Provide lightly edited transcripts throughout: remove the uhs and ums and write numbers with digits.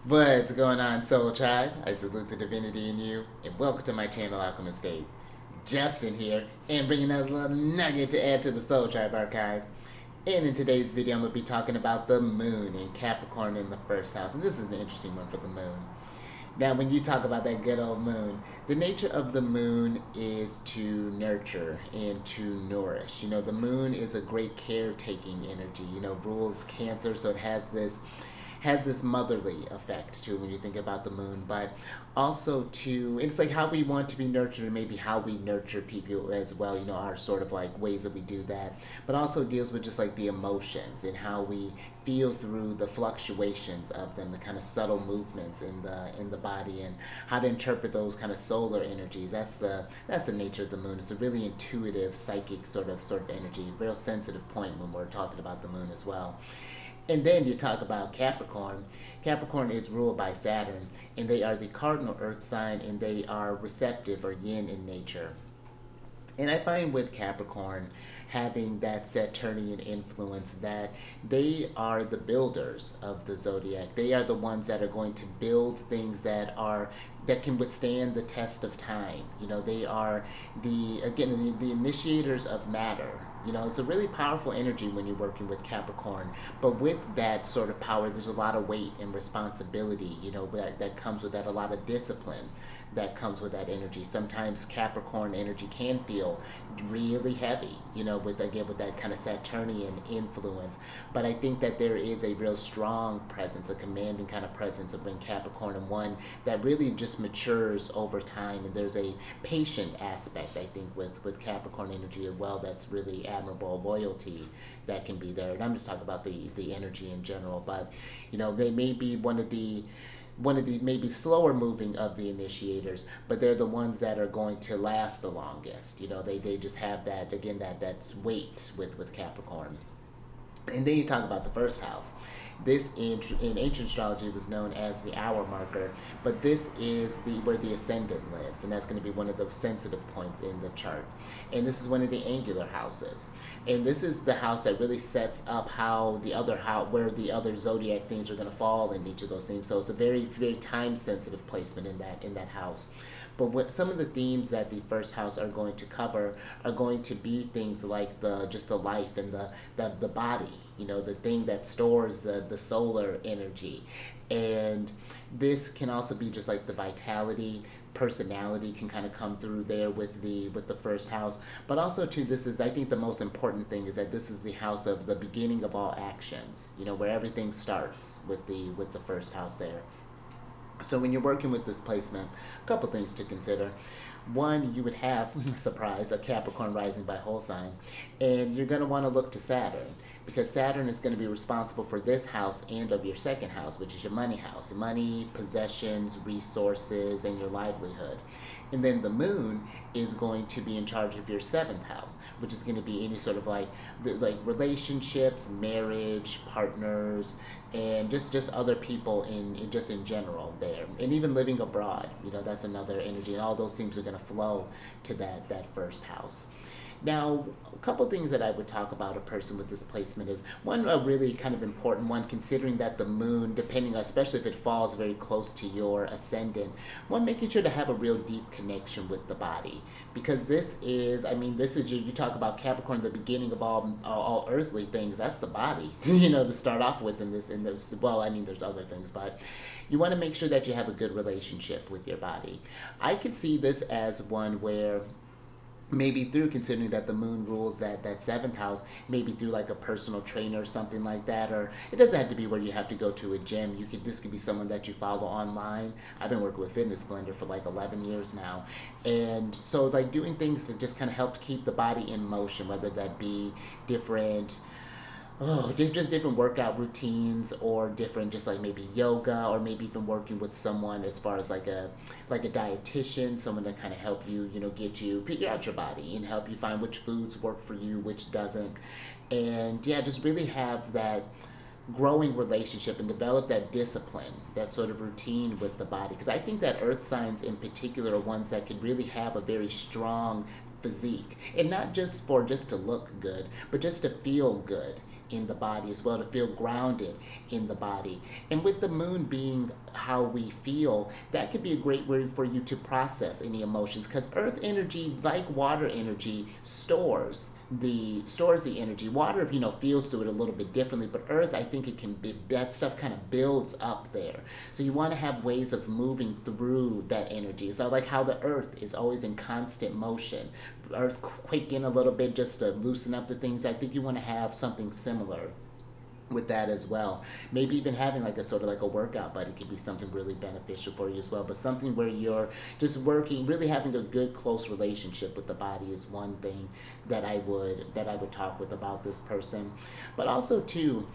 What's going on, Soul Tribe? I salute the divinity in you, and welcome to my channel, Alchemist. Justin here, and bringing a little nugget to add to the Soul Tribe archive. And in today's video, I'm going to be talking about the moon in Capricorn in the first house. And this is an interesting one for the moon. Now, when you talk about that good old moon, the nature of the moon is to nurture and to nourish. You know, the moon is a great caretaking energy. You know, rules Cancer, so it has this motherly effect too when you think about the moon, but also to it's like how we want to be nurtured and maybe how we nurture people as well, you know, our sort of like ways that we do that, but also deals with just like the emotions and how we feel through the fluctuations of them, the kind of subtle movements in the body, and how to interpret those kind of solar energies. That's the nature of the moon. It's a really intuitive psychic sort of energy, real sensitive point when we're talking about the moon as well. And then you talk about Capricorn. Capricorn is ruled by Saturn, and they are the cardinal earth sign, and they are receptive or yin in nature. And I find with Capricorn having that Saturnian influence that they are the builders of the zodiac. They are the ones that are going to build things that can withstand the test of time. You know, they are the initiators of matter. You know, it's a really powerful energy when you're working with Capricorn. But with that sort of power, there's a lot of weight and responsibility, you know, that comes with that, a lot of discipline that comes with that energy. Sometimes Capricorn energy can feel really heavy, you know, with that kind of Saturnian influence. But I think that there is a real strong presence, a commanding kind of presence of in Capricorn, and one that really just matures over time. And there's a patient aspect, I think, with Capricorn energy as well, that's really admirable. Loyalty that can be there. And I'm just talking about the energy in general. But, you know, they may be one of the maybe slower moving of the initiators, but they're the ones that are going to last the longest. You know, they just have that, again, that's weight with Capricorn. And then you talk about the first house. This in ancient astrology was known as the hour marker, but this is where the ascendant lives, and that's going to be one of those sensitive points in the chart. And this is one of the angular houses, and this is the house that really sets up where the other zodiac themes are going to fall in each of those themes. So it's a very very time sensitive placement in that house. But some of the themes that the first house are going to cover are going to be things like the life and the body, you know, the thing that stores the solar energy. And this can also be just like the vitality, personality can kind of come through there with the first house. But also too, this is, I think, the most important thing is that this is the house of the beginning of all actions, you know, where everything starts with the first house there. So when you're working with this placement, a couple things to consider. One, you would have, surprise, a Capricorn rising by whole sign, and you're going to want to look to Saturn, because Saturn is going to be responsible for this house and of your second house, which is your money house. Money, possessions, resources, and your livelihood. And then the moon is going to be in charge of your seventh house, which is going to be any sort of like relationships, marriage, partners, and just other people in general there, and even living abroad. You know, that's another energy, and all those things are going to flow to that first house. Now, a couple things that I would talk about a person with this placement is one, a really kind of important one, considering that the moon, depending, especially if it falls very close to your ascendant, one, making sure to have a real deep connection with the body, because this is, you talk about Capricorn, the beginning of all earthly things. That's the body, you know, to start off with in this. Well, I mean, there's other things, but you want to make sure that you have a good relationship with your body. I could see this as one where maybe through, considering that the moon rules that seventh house, maybe through like a personal trainer or something like that. Or it doesn't have to be where you have to go to a gym. This could be someone that you follow online. I've been working with Fitness Blender for like 11 years now, and so like doing things that just kind of help keep the body in motion, whether that be different, just different workout routines, or different, just like maybe yoga, or maybe even working with someone as far as like a dietitian, someone to kind of help you, you know, get you figure out your body and help you find which foods work for you, which doesn't. And yeah, just really have that growing relationship and develop that discipline, that sort of routine with the body. Because I think that earth signs in particular are ones that could really have a very strong physique, and not just to look good, but just to feel good in the body as well, to feel grounded in the body. And with the moon being how we feel, that could be a great way for you to process any emotions, because earth energy, like water energy, stores the energy. Water, feels through it a little bit differently, but earth, I think it can be, that stuff kind of builds up there. So you want to have ways of moving through that energy. So like how the earth is always in constant motion, earth quaking a little bit just to loosen up the things. I think you want to have something similar with that as well. Maybe even having like a sort of like a workout buddy could be something really beneficial for you as well. But something where you're just working, really having a good close relationship with the body is one thing that I would talk with about this person. But also too,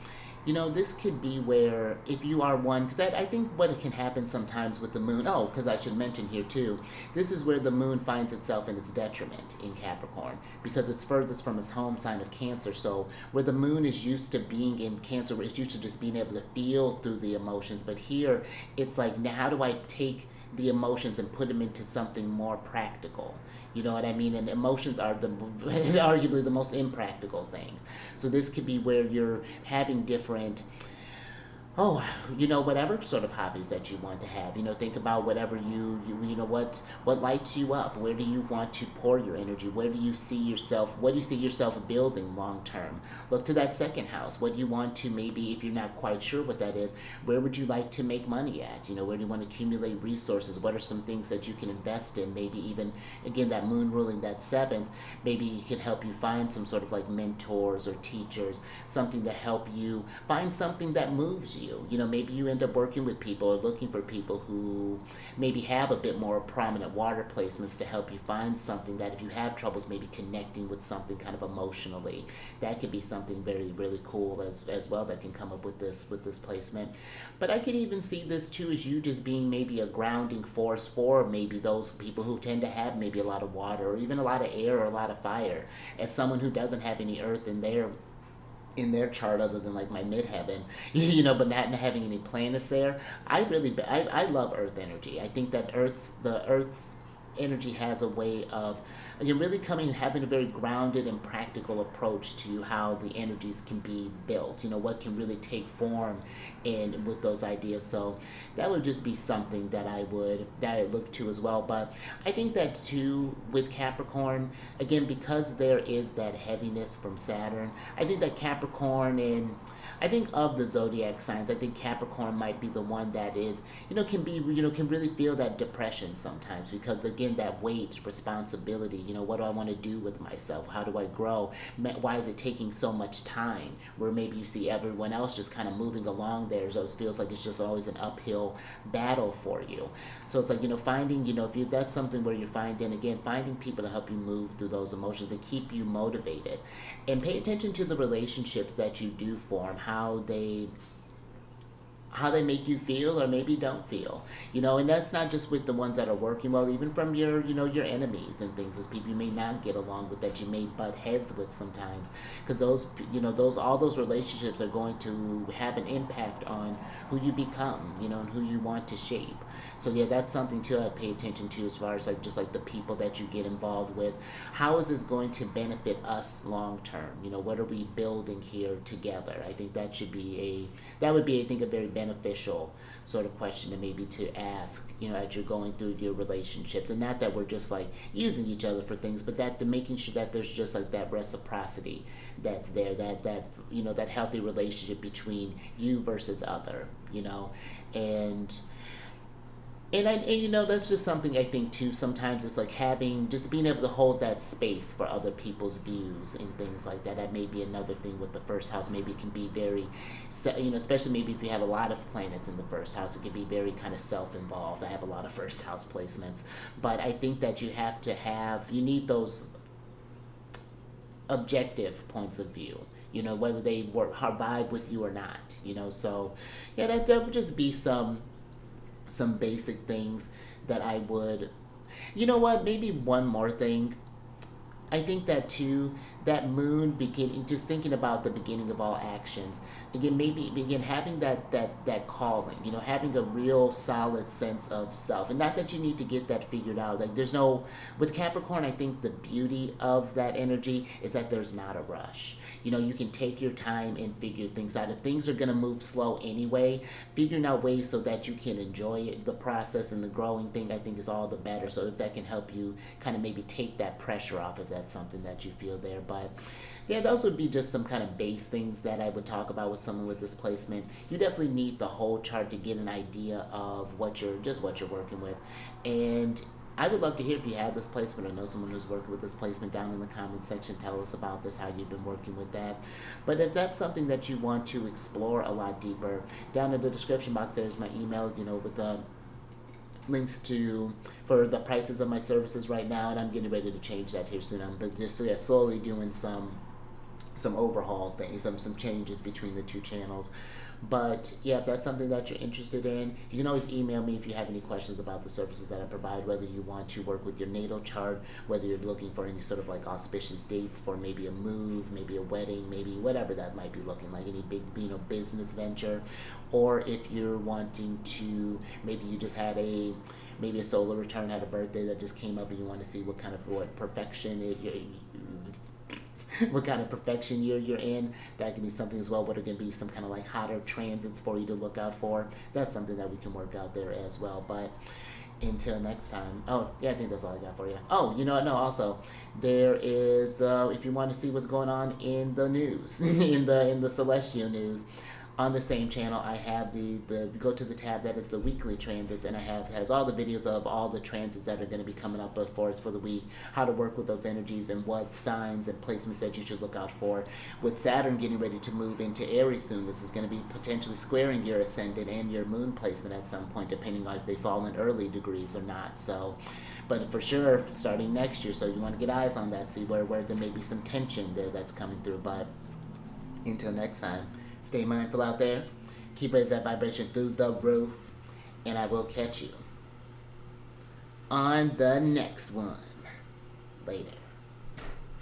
this could be where if you are one, because I think what can happen sometimes with the moon, oh, because I should mention here too, this is where the moon finds itself in its detriment in Capricorn, because it's furthest from its home sign of Cancer. So where the moon is used to being in Cancer, where it's used to just being able to feel through the emotions, but here it's like, now how do I take the emotions and put them into something more practical? You know what I mean? And emotions are arguably the most impractical things. So this could be where you're having different, whatever sort of hobbies that you want to have. Think about whatever what lights you up. Where do you want to pour your energy? Where do you see yourself? What do you see yourself building long term? Look to that second house. What do you want to, maybe if you're not quite sure what that is, where would you like to make money at? Where do you want to accumulate resources? What are some things that you can invest in? Maybe even, again, that moon ruling that seventh, maybe it can help you find some sort of like mentors or teachers, something to help you find something that moves you. Maybe you end up working with people or looking for people who maybe have a bit more prominent water placements to help you find something that, if you have troubles maybe connecting with something kind of emotionally, that could be something very, really cool as well that can come up with this placement. But I could even see this too as you just being maybe a grounding force for maybe those people who tend to have maybe a lot of water or even a lot of air or a lot of fire. As someone who doesn't have any earth in their chart other than like my midheaven, but not having any planets there, I love earth energy. I think that the earth's energy has a way of, again, really having a very grounded and practical approach to how the energies can be built, what can really take form in with those ideas. So that would just be something that I look to as well. But I think that too with Capricorn, again, because there is that heaviness from Saturn, I think that Capricorn, and I think of the zodiac signs, I think Capricorn might be the one that is, can really feel that depression sometimes, because again, that weight, responsibility, what do I want to do with myself? How do I grow? Why is it taking so much time? Where maybe you see everyone else just kind of moving along there, so it feels like it's just always an uphill battle for you. So it's like, finding, if that's something where you're finding people to help you move through those emotions, to keep you motivated. And pay attention to the relationships that you do form, how they make you feel or maybe don't feel, and that's not just with the ones that are working well, even from your your enemies and things, as people you may not get along with, that you may butt heads with sometimes, because all those relationships are going to have an impact on who you become, and who you want to shape. So yeah, that's something too I pay attention to, as far as like just like the people that you get involved with. How is this going to benefit us long term? What are we building here together? I think that would be I think a very beneficial sort of question to maybe to ask, as you're going through your relationships. And not that we're just like using each other for things, but that the making sure that there's just like that reciprocity that's there, that healthy relationship between you versus other, and that's just something I think too. Sometimes it's like just being able to hold that space for other people's views and things like that. That may be another thing with the first house. Maybe it can be very, especially maybe if you have a lot of planets in the first house, it can be very kind of self-involved. I have a lot of first house placements, but I think that you need those objective points of view, whether they vibe with you or not, so yeah, that would just be some basic things that I would, maybe one more thing I think that too, that moon begin just thinking about the beginning of all actions. Again, maybe begin having that calling, having a real solid sense of self. And not that you need to get that figured out. Like there's no with Capricorn, I think the beauty of that energy is that there's not a rush. You can take your time and figure things out. If things are gonna move slow anyway, figuring out ways so that you can enjoy it, the process and the growing thing, I think is all the better. So if that can help you kind of maybe take that pressure off if that's something that you feel there. But yeah, those would be just some kind of base things that I would talk about with someone with this placement. You definitely need the whole chart to get an idea of what you're working with. And I would love to hear if you have this placement or know someone who's working with this placement. Down in the comment section. Tell us about this, how you've been working with that. But if that's something that you want to explore a lot deeper, down in the description box there's my email, with the links for the prices of my services right now, and I'm getting ready to change that here soon. I'm just slowly doing some overhaul things, some changes between the two channels. But yeah, if that's something that you're interested in, you can always email me if you have any questions about the services that I provide, whether you want to work with your natal chart, whether you're looking for any sort of like auspicious dates for maybe a move, maybe a wedding, maybe whatever that might be looking like, any big business venture, or if you're wanting to, maybe you just had maybe a solar return, had a birthday that just came up and you want to see what perfection what kind of perfection you're in. That can be something as well. What are going to be some kind of like hotter transits for you to look out for? That's something that we can work out there as well. But until next time. Oh yeah, I think that's all I got for you. Oh, you know what? No, also there is if you want to see what's going on in the news, in the celestial news. On the same channel, I have the go to the tab that is the weekly transits, and has all the videos of all the transits that are going to be coming up for us for the week, how to work with those energies, and what signs and placements that you should look out for. With Saturn getting ready to move into Aries soon, this is going to be potentially squaring your ascendant and your moon placement at some point, depending on if they fall in early degrees or not. So, but for sure, starting next year, so you want to get eyes on that, see where there may be some tension there that's coming through. But until next time, stay mindful out there. Keep raising that vibration through the roof. And I will catch you on the next one. Later.